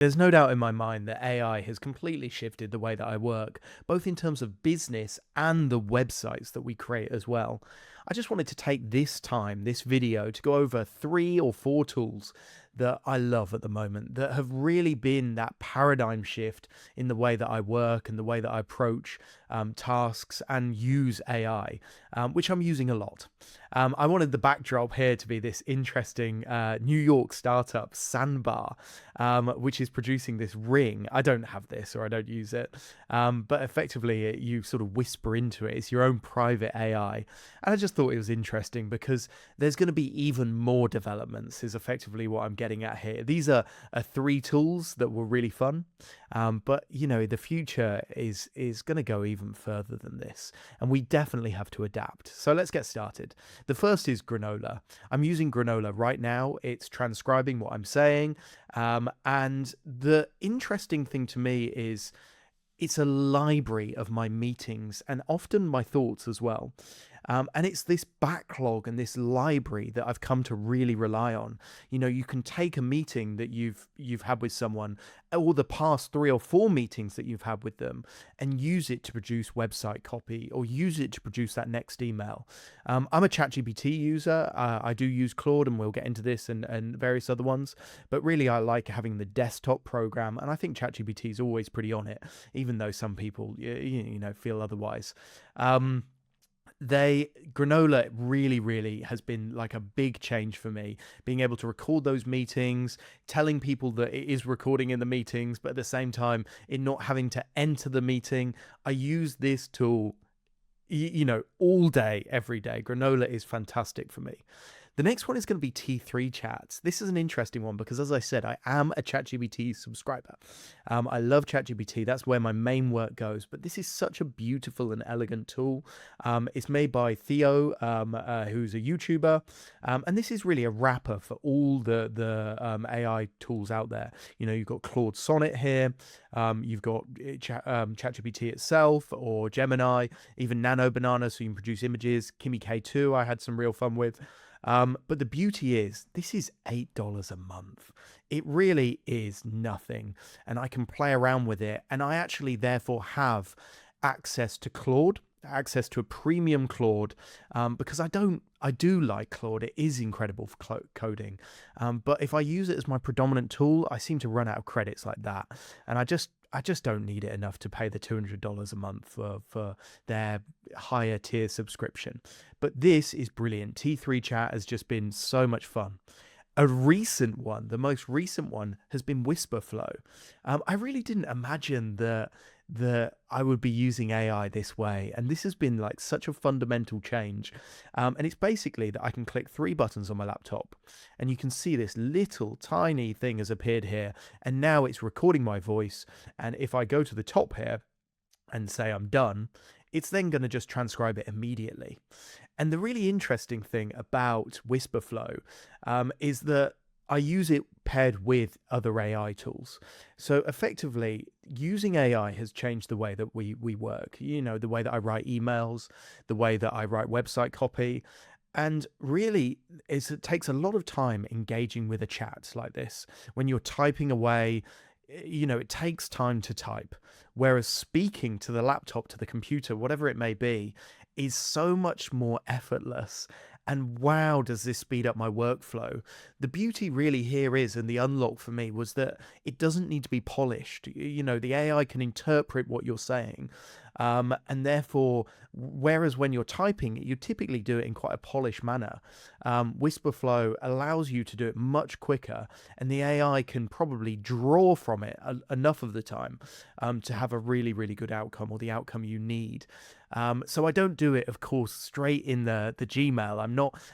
There's no doubt in my mind that AI has completely shifted the way that I work, both in terms of business and the websites that we create as well. I just wanted to take this video, to go over 3 or 4 tools that I love at the moment that have really been that paradigm shift in the way that I work and the way that I approach tasks and use AI, which I'm using a lot. I wanted the backdrop here to be this interesting New York startup, Sandbar, which is producing this ring. I don't have this, or I don't use it, but effectively you sort of whisper into it. It's your own private AI. And I just thought it was interesting because there's going to be even more developments, is effectively what I'm getting at here. These are 3 tools that were really fun, but the future is going to go even further than this, and we definitely have to adapt. So let's get started. The first is Granola. I'm using Granola right now. It's transcribing what I'm saying, and the interesting thing to me is it's a library of my meetings and often my thoughts as well. And it's this backlog and this library that I've come to really rely on. You can take a meeting that you've had with someone, or the past 3 or 4 meetings that you've had with them, and use it to produce website copy or use it to produce that next email. I'm a ChatGPT user. I do use Claude, and we'll get into this and various other ones. But really, I like having the desktop program, and I think ChatGPT is always pretty on it, even though some people feel otherwise. Granola really has been like a big change for me, being able to record those meetings, telling people that it is recording in the meetings, but at the same time it not having to enter the meeting. I use this tool all day, every day. Granola is fantastic for me. The next one is going to be T3 chats. This is an interesting one because, as I said, I am a ChatGPT subscriber. I love ChatGPT. That's where my main work goes. But this is such a beautiful and elegant tool. It's made by Theo, who's a YouTuber. And this is really a wrapper for all the AI tools out there. You've got Claude Sonnet here. You've got ChatGPT itself, or Gemini, even Nano Banana, so you can produce images. Kimi K2 I had some real fun with. But the beauty is, this is $8 a month. It really is nothing, and I can play around with it. And I actually therefore have access to Claude, access to a premium Claude, because I do like Claude. It is incredible for coding. But if I use it as my predominant tool, I seem to run out of credits like that. And I just don't need it enough to pay the $200 a month for their higher tier subscription. But this is brilliant. T3 Chat has just been so much fun. A recent one, the most recent one, has been wisprflow. I really didn't imagine that I would be using AI this way, and this has been like such a fundamental change. And it's basically that I can click 3 buttons on my laptop, and you can see this little tiny thing has appeared here, and now it's recording my voice. And if I go to the top here and say I'm done, it's then going to just transcribe it immediately. And the really interesting thing about wisprflow is that I use it paired with other AI tools. So effectively, using AI has changed the way that we work. The way that I write emails, the way that I write website copy. And really, it takes a lot of time engaging with a chat like this. When you're typing away, it takes time to type. Whereas speaking to the laptop, to the computer, whatever it may be, is so much more effortless. And wow, does this speed up my workflow? The beauty really here is, and the unlock for me was that it doesn't need to be polished. The AI can interpret what you're saying. And therefore, whereas when you're typing, you typically do it in quite a polished manner. wisprflow allows you to do it much quicker, and the AI can probably draw from it enough of the time to have a really, really good outcome, or the outcome you need. So I don't do it, of course, straight in the Gmail.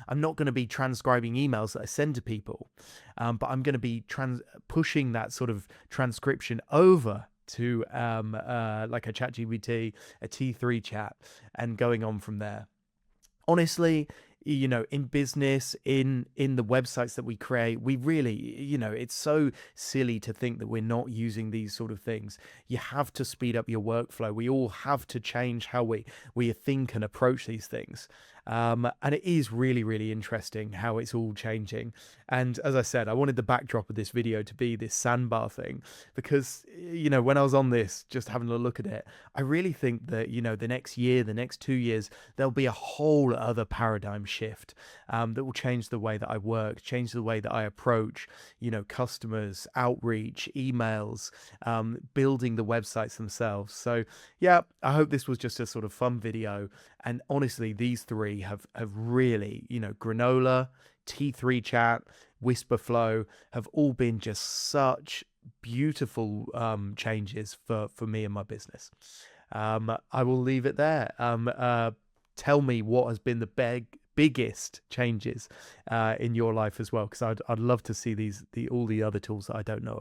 I'm not going to be transcribing emails that I send to people, but I'm going to be pushing that sort of transcription over to like a ChatGPT, a T3 chat, and going on from there. Honestly, in business, in the websites that we create, we really, it's so silly to think that we're not using these sort of things. You have to speed up your workflow. We all have to change how we think and approach these things. And it is really, really interesting how it's all changing. And as I said, I wanted the backdrop of this video to be this sandbar thing because, when I was on this, just having a look at it, I really think that, the next year, the next 2 years, there'll be a whole other paradigm shift that will change the way that I work, change the way that I approach, customers, outreach, emails, building the websites themselves. So yeah, I hope this was just a sort of fun video. And honestly, these three have really, granola, T3 chat, wisprflow have all been just such beautiful changes for me and my business. I will leave it there. Tell me what has been the biggest changes in your life as well, because I'd love to see all the other tools that I don't know of.